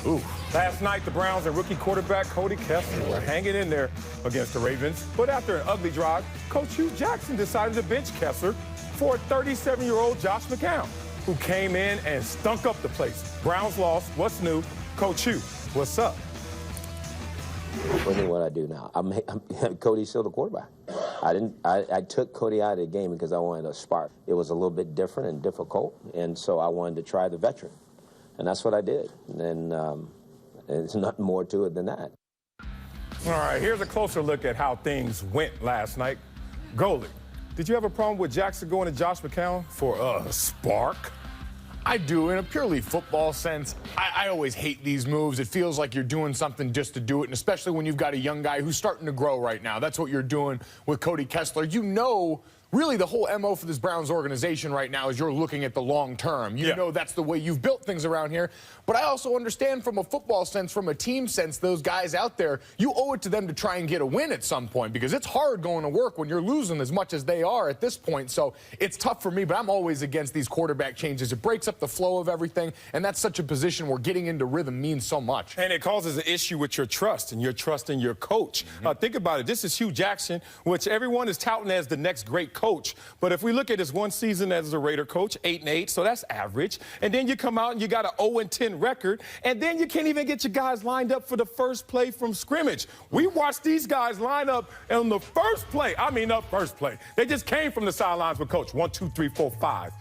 Ooh. Last night, the Browns and rookie quarterback Cody Kessler were hanging in there against the Ravens. But after an ugly drive, Coach Hugh Jackson decided to bench Kessler for 37-year-old Josh McCown, who came in and stunk up the place. Browns lost. What's new? Coach Hugh, what's up? What I do now. Cody's still the quarterback. I took Cody out of the game because I wanted a spark. It was a little bit different and difficult, and so I wanted to try the veteran. And that's what I did. And there's nothing more to it than that. All right, here's a closer look at how things went last night. Goalie, did you have a problem with Jackson going to Josh McCown for a spark? I do. In a purely football sense, I always hate these moves. It feels like you're doing something just to do it, and especially when you've got a young guy who's starting to grow right now. That's what you're doing with Cody Kessler. You know, really the whole MO for this Browns organization right now is you're looking at the long term. You know that's the way you've built things around here. But I also understand from a football sense, from a team sense, those guys out there, you owe it to them to try and get a win at some point because it's hard going to work when you're losing as much as they are at this point. So it's tough for me, but I'm always against these quarterback changes. It breaks up the flow of everything, and that's such a zzone where getting into rhythm means so much. And it causes an issue with your trust and your trust in your coach. Think about it. This is Hugh Jackson, which everyone is touting as the next great coach. But if we look at his one season as a Raider coach, 8-8, so that's average. And then you come out and you got an 0-10 record, and then you can't even get your guys lined up for the first play from scrimmage. We watched these guys line up on the first play. I mean, the first play. They just came from the sidelines with coach. 1, 2, 3, 4, 5.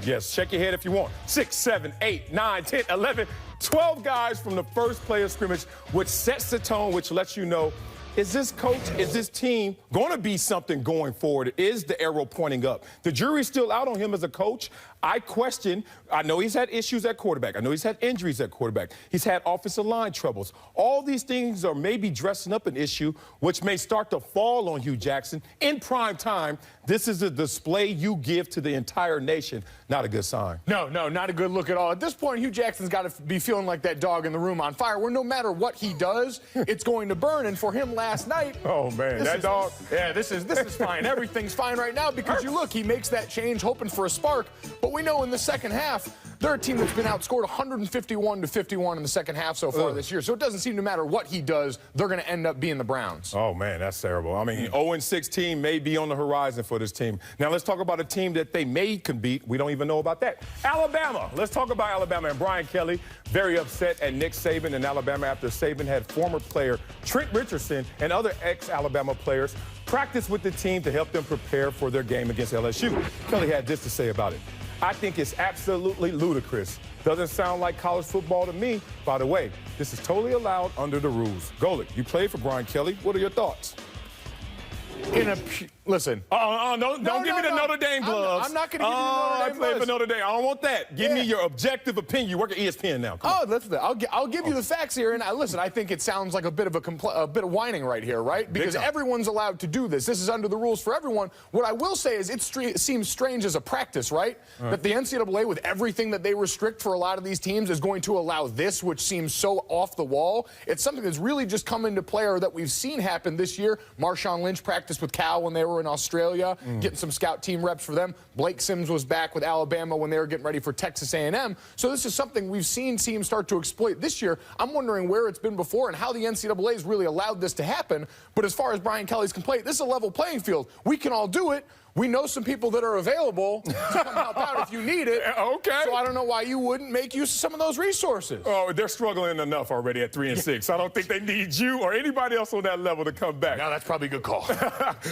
Yes, check your head if you want. 6, 7, 8, 9, 10, 11, 12 guys from the first play of scrimmage, which sets the tone, which lets you know, is this coach, is this team going to be something going forward? Is the arrow pointing up? The jury's still out on him as a coach. I know he's had issues at quarterback. I know he's had injuries at quarterback. He's had offensive line troubles. All these things are maybe dressing up an issue, which may start to fall on Hugh Jackson in prime time. This is a display you give to the entire nation. Not a good sign. No, not a good look at all. At this point, Hugh Jackson's got to be feeling like that dog in the room on fire, where no matter what he does, it's going to burn. And for him last night, oh man, that dog. Yeah, this is fine. Everything's fine right now because you look, he makes that change, hoping for a spark. But we know in the second half, they're a team that's been outscored 151-51 in the second half so far this year. So it doesn't seem no matter what he does, they're going to end up being the Browns. Oh, man, that's terrible. I mean, 0-6 team may be on the horizon for this team. Now, let's talk about a team that they may can beat. We don't even know about that. Alabama. Let's talk about Alabama and Brian Kelly. Very upset at Nick Saban in Alabama after Saban had former player Trent Richardson and other ex-Alabama players practice with the team to help them prepare for their game against LSU. Kelly had this to say about it. I think it's absolutely ludicrous. Doesn't sound like college football to me. By the way, this is totally allowed under the rules. Goalie, you played for Brian Kelly. What are your thoughts? Listen. Don't give me the Notre Dame gloves. I'm not going to give you the Notre Dame I played for Notre Dame. I don't want that. Give me your objective opinion. You work at ESPN now. I'll give you the facts here. And listen, I think it sounds like a bit of whining right here, right? Because everyone's allowed to do this. This is under the rules for everyone. What I will say is it seems strange as a practice, right? That the NCAA, with everything that they restrict for a lot of these teams, is going to allow this, which seems so off the wall. It's something that's really just come into play or that we've seen happen this year. Marshawn Lynch practiced with Cal when they were in Australia, getting some scout team reps for them. Blake Sims was back with Alabama when they were getting ready for Texas A&M. So this is something we've seen teams start to exploit this year. I'm wondering where it's been before and how the NCAA has really allowed this to happen. But as far as Brian Kelly's complaint, this is a level playing field. We can all do it. We know some people that are available to come help out if you need it. Okay. So I don't know why you wouldn't make use of some of those resources. Oh, they're struggling enough already at 3-6. I don't think they need you or anybody else on that level to come back. Now, that's probably a good call.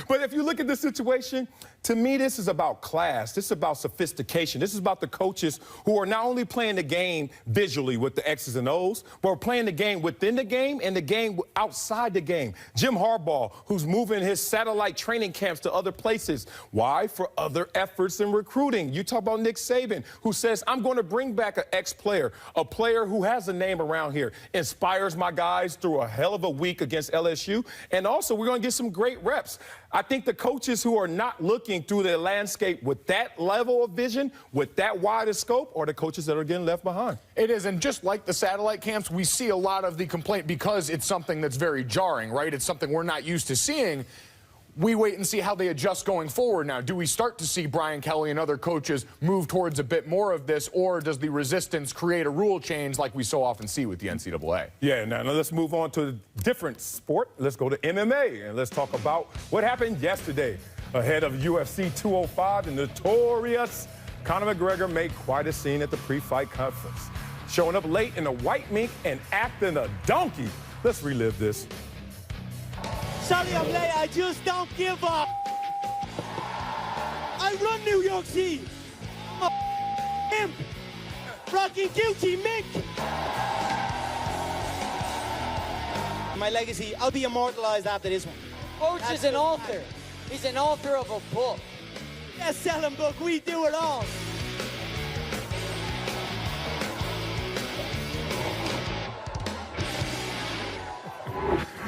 But if you look at the situation, to me, this is about class. This is about sophistication. This is about the coaches who are not only playing the game visually with the X's and O's, but are playing the game within the game and the game outside the game. Jim Harbaugh, who's moving his satellite training camps to other places. Why? For other efforts in recruiting. You talk about Nick Saban, who says, I'm going to bring back an ex-player, a player who has a name around here, inspires my guys through a hell of a week against LSU, and also we're going to get some great reps. I think the coaches who are not looking through the landscape with that level of vision, with that wide a scope, are the coaches that are getting left behind. It is, and just like the satellite camps, we see a lot of the complaint because it's something that's very jarring, right? It's something we're not used to seeing. we wait and see how they adjust going forward now. Do we start to see Brian Kelly and other coaches move towards a bit more of this, or does the resistance create a rule change like we so often see with the NCAA? Yeah, now let's move on to a different sport. Let's go to MMA, and let's talk about what happened yesterday. Ahead of UFC 205, the notorious Conor McGregor made quite a scene at the pre-fight conference, showing up late in a white mink and acting a donkey. Let's relive this. Sorry I'm late, I just don't give up. I run New York City. I'm a imp. Fucking guilty mink. My legacy, I'll be immortalized after this one. Coach is an author. He's an author of a book. Best-selling book, we do it all.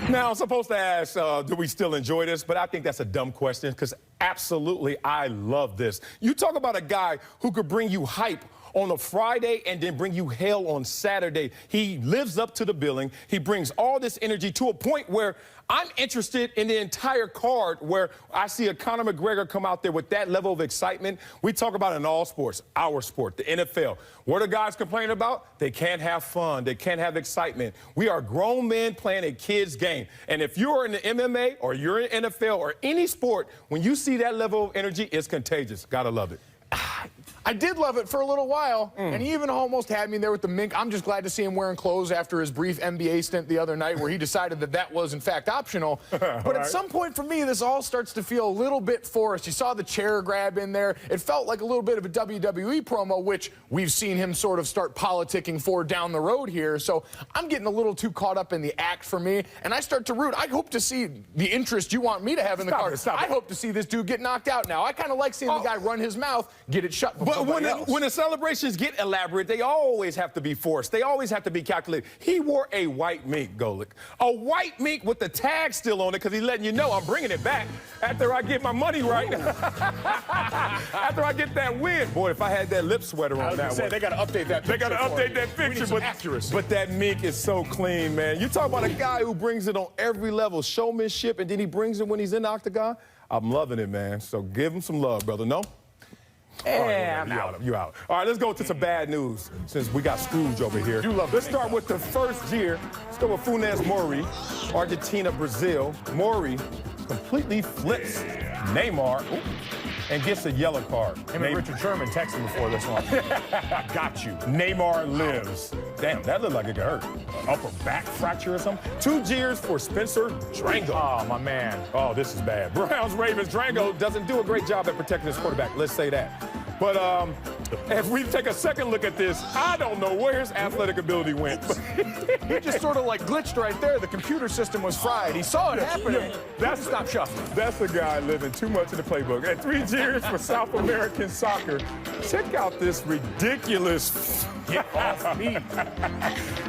Now, I'm supposed to ask, do we still enjoy this? But I think that's a dumb question because absolutely I love this. You talk about a guy who could bring you hype on a Friday and then bring you hell on Saturday. He lives up to the billing. He brings all this energy to a point where I'm interested in the entire card, where I see a Conor McGregor come out there with that level of excitement. We talk about it in all sports, our sport, the NFL. What are guys complaining about? They can't have fun. They can't have excitement. We are grown men playing a kid's game. And if you're in the MMA or you're in NFL or any sport, when you see that level of energy, it's contagious. Gotta love it. I did love it for a little while, and he even almost had me there with the mink. I'm just glad to see him wearing clothes after his brief NBA stint the other night where he decided that that was, in fact, optional. But at some point for me, this all starts to feel a little bit forced. You saw the chair grab in there. It felt like a little bit of a WWE promo, which we've seen him sort of start politicking for down the road here. So I'm getting a little too caught up in the act for me, and I start to root. I hope to see the interest you want me to have in the card. I hope to see this dude get knocked out now. I kind of like seeing the guy run his mouth, get it shut. But when the celebrations get elaborate, they always have to be forced. They always have to be calculated. He wore a white mink, Golick. A white mink with the tag still on it because he's letting you know I'm bringing it back after I get my money right. After I get that win. Boy, if I had that lip sweater on that one. They got to update that picture. They got to update that picture. But accuracy. But that mink is so clean, man. You talk about a guy who brings it on every level, showmanship, and then he brings it when he's in the octagon. I'm loving it, man. So give him some love, brother. No? Yeah, I'm out. You out. All right, let's go to some bad news since we got Scrooge over here. Let's start with the first Jeer. Let's go with Funes Mori, Argentina, Brazil. Mori completely flips Neymar and gets a yellow card. Him and Richard Sherman texted before this one. Got you. Neymar lives. Damn, that looked like it got hurt. Upper back fracture or something. 2 Jeers for Spencer Drango. Oh, my man. Oh, this is bad. Browns, Ravens, Drango doesn't do a great job at protecting his quarterback. Let's say that. But if we take a second look at this, I don't know where his athletic ability went. He just sort of like glitched right there. The computer system was fried. He saw it happening. That's stop shuffling. That's a guy living too much in the playbook. And 3 Jeers for South American soccer. Check out this ridiculous. Get off me.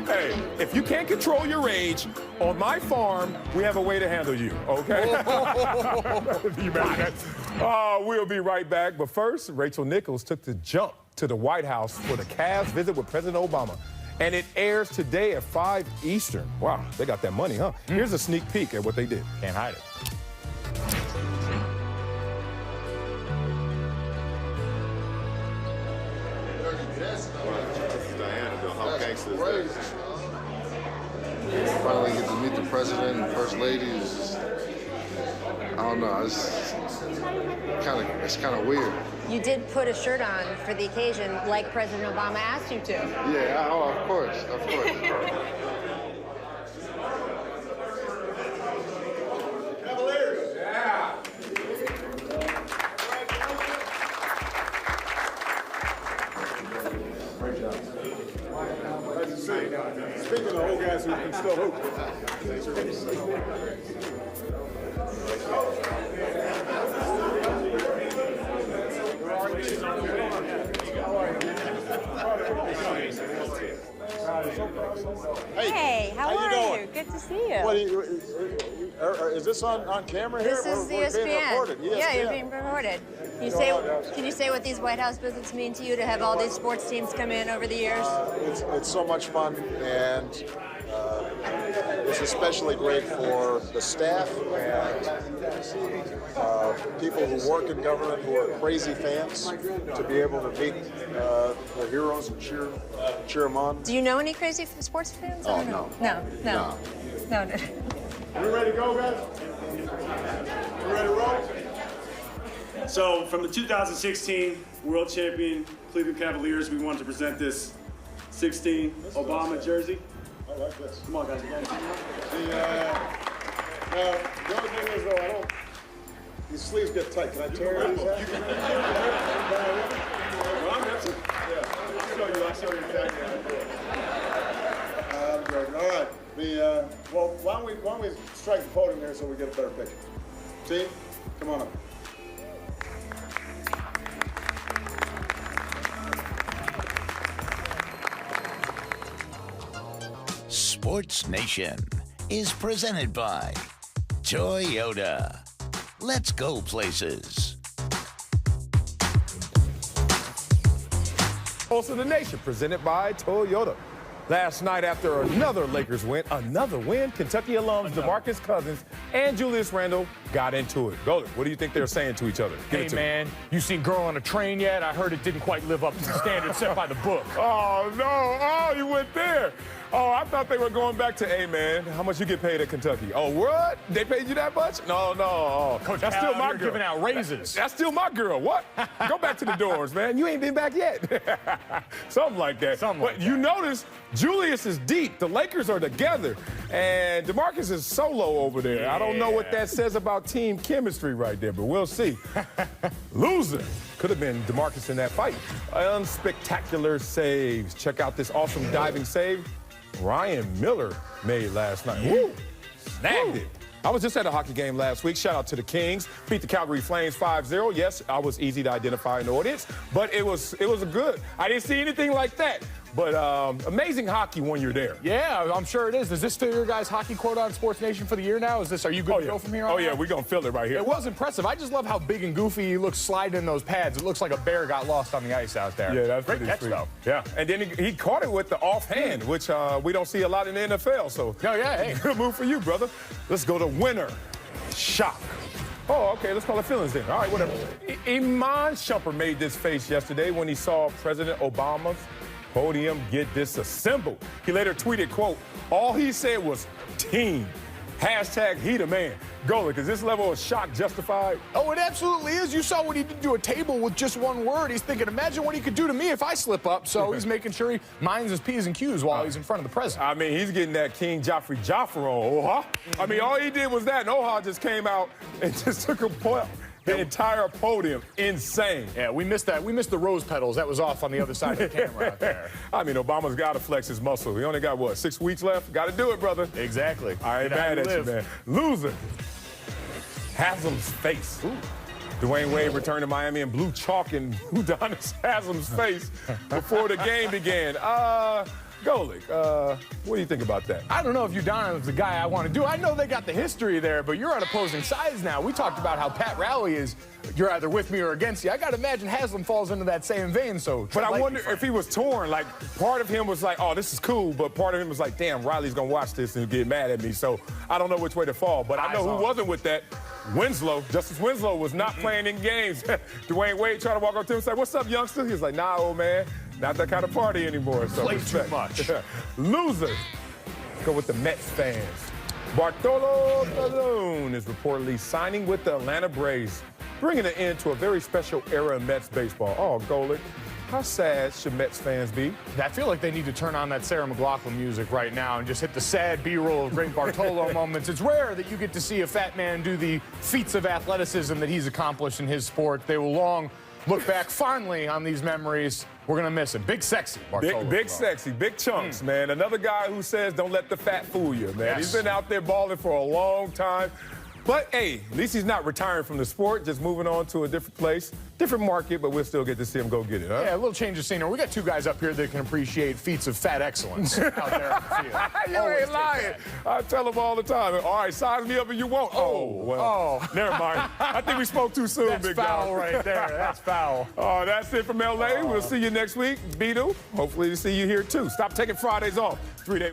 Hey, if you can't control your rage, on my farm, we have a way to handle you, okay? You imagine that? We'll be right back. But first, Rachel Nichols took the jump to the White House for the Cavs visit with President Obama. And it airs today at 5 Eastern. Wow, they got that money, huh? Here's a sneak peek at what they did. Can't hide it. Finally get to meet the president and first lady. Is just, I don't know. It's kind of weird. You did put a shirt on for the occasion, like President Obama asked you to. Yeah. Oh, of course. Cavaliers. Yeah. Great job. Nice to see you. Speaking of old guys who can still hoop. Hey, how are you? Good to see you. Is this on camera here? This is ESPN. Being recorded. ESPN. Yeah, you're being recorded. Can you say what these White House visits mean to you, to have all these sports teams come in over the years? It's so much fun, and it's especially great for the staff and people who work in government who are crazy fans to be able to meet the heroes and cheer them on. Do you know any crazy sports fans? Oh, No. no. We ready to go, guys? We ready to roll? So, from the 2016 World Champion Cleveland Cavaliers, we wanted to present this 16 Obama jersey. I like this. Come on, guys. The only thing is, though, these sleeves get tight. Can I tear these out? I'll show you exactly how to do it. All right. Well, why don't we strike the podium here so we get a better picture? Team, come on up. Sports Nation is presented by Toyota. Let's go places. Pulse of the Nation, presented by Toyota. Last night, after another Lakers win, Kentucky alums DeMarcus Cousins and Julius Randle got into it. Golden, what do you think they're saying to each other? Hey, man, you seen Girl on a Train yet? I heard it didn't quite live up to the standard set by the book. Oh, no. Oh, you went there. Oh, I thought they were going back to, hey, man, how much you get paid at Kentucky? Oh, what? They paid you that much? No. Oh, Coach, that's still my girl. Giving out raises. That's still my girl. What? Go back to the dorms, man. You ain't been back yet. Something like that. But you notice Julius is deep. The Lakers are together. And DeMarcus is solo over there. I don't know what that says about team chemistry right there, but we'll see. Loser. Could have been DeMarcus in that fight. Unspectacular saves. Check out this awesome diving save Ryan Miller made last night. Woo! Snagged it. I was just at a hockey game last week. Shout out to the Kings. Beat the Calgary Flames 5-0. Yes, I was easy to identify in the audience, but it was a good. I didn't see anything like that. But amazing hockey when you're there. Yeah, I'm sure it is. Is this still your guys' hockey quote on Sports Nation for the year now? Are you good to go from here on? Oh, yeah, we're going to fill it right here. It was impressive. I just love how big and goofy he looks sliding in those pads. It looks like a bear got lost on the ice out there. Yeah, that's great pretty catch, sweet. though. Yeah, and then he caught it with the offhand, which we don't see a lot in the NFL. So, hey. Good move for you, brother. Let's go to winner. Shock. Oh, okay, let's call it feelings then. All right, whatever. Iman Shumpert made this face yesterday when he saw President Obama's podium get disassembled. He later tweeted, quote, all he said was team. Hashtag he the man. Goalie, is this level of shock justified? Oh, it absolutely is. You saw what he did to a table with just one word. He's thinking, imagine what he could do to me if I slip up. So he's making sure he minds his P's and Q's while he's in front of the president. I mean, he's getting that King Joffrey Joffer on Oha. I mean, all he did was that, and Oha just came out and just took a point. The entire podium, insane. Yeah, we missed that. We missed the rose petals. That was off on the other side of the camera out there. I mean, Obama's got to flex his muscle. He only got, what, 6 weeks left? Got to do it, brother. Exactly. I ain't mad at you, man. Loser. Haslam's face. Ooh. Dwayne Wade returned to Miami and blew chalk in Udonis Haslam's face before the game began. Golick, what do you think about that? I don't know if Udonis is the guy I want to do. I know they got the history there, but you're on opposing sides now. We talked about how Pat Rowley is, you're either with me or against you. I got to imagine Haslam falls into that same vein, so. But I wonder if he was torn. Like, part of him was like, oh, this is cool, but part of him was like, damn, Riley's going to watch this and get mad at me. So I don't know which way to fall. But I know who wasn't with that. Winslow, Justice Winslow, was not playing in games. Dwayne Wade tried to walk up to him and say, what's up, youngster? He was like, nah, old man. Not that kind of party anymore. So play respect. too much. Loser. Let's go with the Mets fans. Bartolo Colon is reportedly signing with the Atlanta Braves, bringing an end to a very special era in Mets baseball. Oh, Golick, how sad should Mets fans be? I feel like they need to turn on that Sarah McLachlan music right now and just hit the sad B-roll of great Bartolo moments. It's rare that you get to see a fat man do the feats of athleticism that he's accomplished in his sport. They will long look back fondly on these memories. We're going to miss him. Big sexy, Bartolo. Big sexy, big chunks, man. Another guy who says don't let the fat fool you, man. Yes. He's been out there balling for a long time. But, hey, at least he's not retiring from the sport, just moving on to a different place, different market, but we'll still get to see him go get it, huh? Yeah, a little change of scenery. We got two guys up here that can appreciate feats of fat excellence out there on the field. You ain't lying. I tell them all the time, all right, size me up and you won't. Never mind. I think we spoke too soon, That's big foul dog. right there. That's foul. Oh, that's it from L.A. We'll see you next week. Beadle, hopefully to see you here, too. Stop taking Fridays off. 3 days.